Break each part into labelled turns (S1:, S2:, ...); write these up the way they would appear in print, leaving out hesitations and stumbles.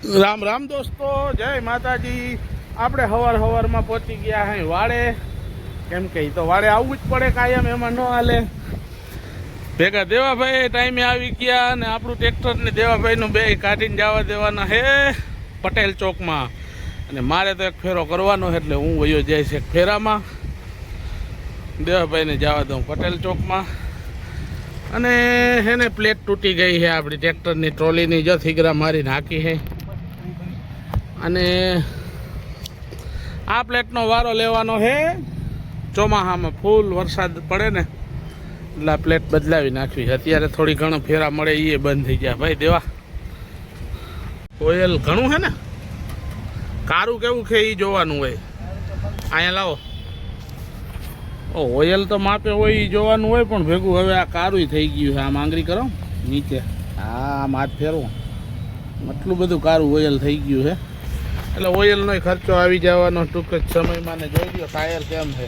S1: રામ રામ દોસ્તો, જય માતાજી। આપણે હવારમાં પહોંચી ગયા હે વાડે, કેમ કે તો વાડે આવવું જ પડે કાયમ, એમાં ન હાલે। ભેગા દેવાભાઈ ટાઈમે આવી ગયા અને આપણું ટ્રેક્ટર ને દેવાભાઈનું બે કાઢીને જવા દેવાના હે પટેલ ચોકમાં। અને મારે તો એક ફેરો કરવાનો છે એટલે હું વયો જઈશ એક ફેરામાં, દેવાભાઈને જવા દઉં પટેલ ચોકમાં। અને હેને પ્લેટ તૂટી ગઈ છે આપણી ટ્રેક્ટરની ટ્રોલીની, જો થીગરા મારી નાખી છે। અને આ પ્લેટનો વારો લેવાનો છે ચોમાસામાં, ફૂલ વરસાદ પડે ને એટલે આ પ્લેટ બદલાવી નાખવી। અત્યારે થોડી ઘણો ફેરા મળે એ બંધ થઈ ગયા ભાઈ દેવા। ઓઇલ ઘણું છે ને, કારું કેવું છે એ જોવાનું હોય। અહીંયા લાવો, ઓઇલ તો માપે હોય એ જોવાનું હોય, પણ ભેગું હવે આ કારું થઈ ગયું છે। આમ આંગળી કરો નીચે, આમ હાથ ફેરવો, એટલું બધું કારું ઓઇલ થઈ ગયું છે એટલે ઓઇલનો ખર્ચો આવી જવાનો ટૂંક જ સમયમાં। ને જોઈ લો ટાયર કેમ છે,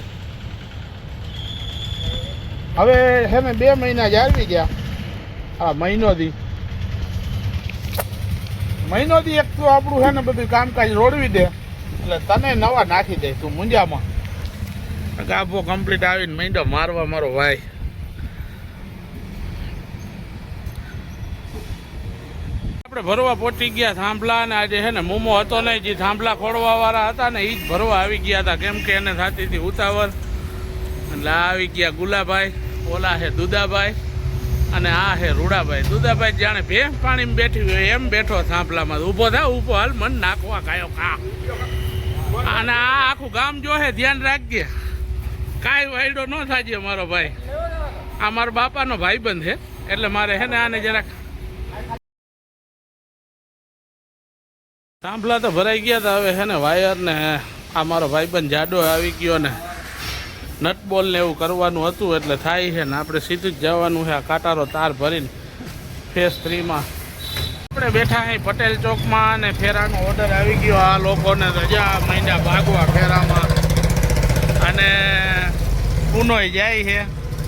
S1: હવે છે ને 2 મહિના જ આવી ગયા। હા મહિનો દી એક તો આપણું છે ને બધું કામકાજ રોડવી દે એટલે તને નવા નાખી દે તું મુંજામાં। ગાભો કમ્પ્લીટ આવીને માંડ્યો મારવા મારો ભાઈ। આપણે ભરવા પહોંચી ગયા થાંભલા, ને આજે છે ને મોમો હતો નહીં, જે થાંભલા ખોડવા વાળા હતા ને એ જ ભરવા આવી ગયા હતા, કેમ કે એને થતી હતી ઉતાવળ। એટલે આવી ગયા ગુલાભાઈ, ઓલા છે દુદાભાઈ અને આ છે રૂડાભાઈ। દુદાભાઈ જાણે ભેંસ પાણીમાં બેઠી હોય એમ બેઠો થાંભલામાં, ઊભો થા ઊભો હાલ મન નાખવા કાયો કા। અને આ આખું ગામ જો છે ધ્યાન રાખજે, કાંઈ વાયડો ન થાજે મારો ભાઈ। આ મારા બાપાનો ભાઈબંધ છે એટલે મારે છે ને આને જરાક થાંભલા તો ભરાઈ ગયા હતા। હવે છે ને વાયર ને આ મારો ભાઈબંધ જાડો આવી ગયો ને નટબોલ ને એવું કરવાનું હતું એટલે થાય છે ને આપણે સીધું જ જવાનું છે આ કાંટારો તાર ભરીને ફેઝ 3માં। આપણે બેઠા અહીં પટેલ ચોકમાં અને ફેરાનો ઓર્ડર આવી ગયો। આ લોકોને રજા મહિના ભાગવા ફેરામાં, અને પુનોય જાય છે।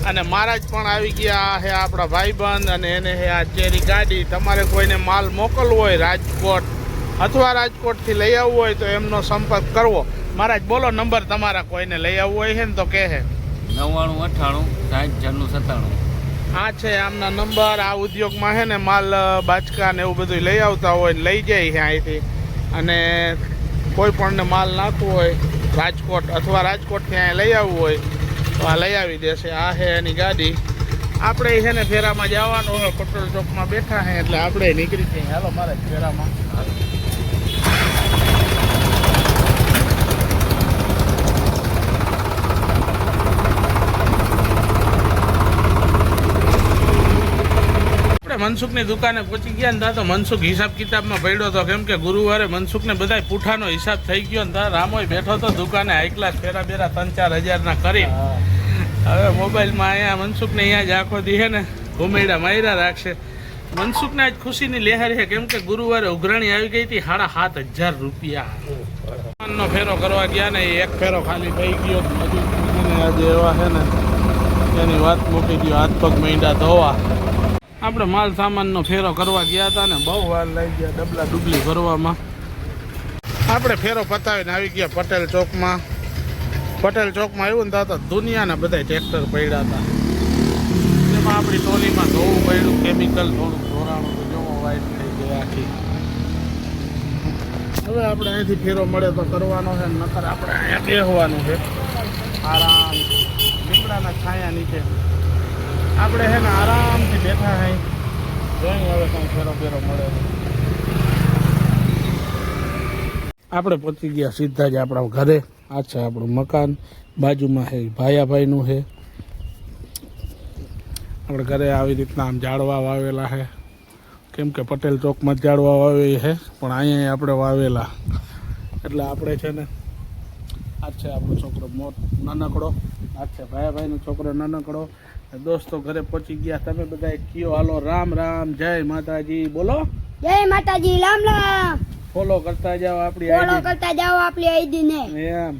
S1: અને મહારાજ પણ આવી ગયા છે આપણા ભાઈબંધ, અને એને છે આ ચેરી ગાડી। તમારે કોઈને માલ મોકલવો હોય રાજકોટ અથવા રાજકોટથી લઈ આવવું હોય તો એમનો સંપર્ક કરવો। મહારાજ બોલો નંબર તમારા, કોઈને લઈ આવવું હોય છે ને તો કહે
S2: 99986097।
S1: આ છે આમના નંબર। આ ઉદ્યોગમાં છે ને માલ બાચકા ને એવું બધું લઈ આવતા હોય ને લઈ જાય છે અહીંથી, અને કોઈ પણને માલ નાખવું હોય રાજકોટ અથવા રાજકોટથી અહીંયા લઈ આવવું હોય તો આ લઈ આવી દેશે। આ છે એની ગાડી। આપણે છે ને ફેરામાં જવાનું હોય, પટેલ ચોકમાં બેઠા છે એટલે આપણે નીકળી જઈએ। હાલો મારે ફેરામાં। મનસુખની દુકાને પહોંચી ગયા ને તા તો મનસુખ હિસાબ કિતાબમાં પડ્યો હતો, કેમ કે ગુરુવારે મનસુખને બધા પૂઠાનો હિસાબ થઈ ગયો ને તા રામોય બેઠો હતો દુકાને, હાઈ ક્લાસ ફેરા બેરા 3-4 હજારના કરી। હવે મોબાઈલમાં અહીંયા મનસુખને અહીંયા જ આખો દી છે ને ઘુમેડા માર્યા રાખશે। મનસુખને આજ ખુશીની લહેર છે, કેમ કે ગુરુવારે ઉઘરાણી આવી ગઈ હતી 7,500 રૂપિયા। નો ફેરો કરવા ગયા ને એક ફેરો ખાલી થઈ ગયો, આજે એવા છે ને એની વાત મૂકી દો, હાથ પગ માંડ્યા ધોવા। આપણે માલ સામાનનો ફેરો કરવા ગયા હતા ને બહુ વાર લઈ ગયા ડબલા ડુબલી ભરવામાં। આપણે ફેરો પતાવીને આવી ગયા પટેલ ચોકમાં। પટેલ ચોકમાં એવું ને તો દુનિયાના બધા ટ્રેક્ટર પડ્યા હતા, એમાં આપણી ટોલીમાં ધોવું પડ્યું, કેમિકલ થોડુંક ધોરાણું તો જોવો વાઇટ થઈ ગઈ આખી। હવે આપણે અહીંથી ફેરો મળે તો કરવાનો છે, નકર આપણે અહીંયા બેસવાનું છે આરામ લીમડાના છાયા નીચે। આપણે છે ને આરામથી બેઠા hay, જોઈએ હવે કાંઈ ફેરો ફેરો મળે। આપણે પહોંચી ગયા સીધા જ આપણા ઘરે। આ છે આપણું મકાન, બાજુમાં છે ભાયાભાઈનું છે। આપણે ઘરે આવી રીતના આમ ઝાડવા વાવેલા છે, કેમ કે પટેલ ચોકમાં જ ઝાડવા વાવે છે, પણ અહીંયા આપણે વાવેલા એટલે આપણે છે ને આ છે આપણો છોકરો નાનકડો, આ છે ભાયાભાઈનો છોકરો નાનકડો। દોસ્તો ઘરે પહોંચી ગયા, તમે બધા કયો હાલો રામ રામ, જય માતાજી બોલો,
S3: જય માતાજી, રામ રામ।
S1: ફોલો કરતા જાઓ આપણી
S3: આઈડી ને
S1: એમ।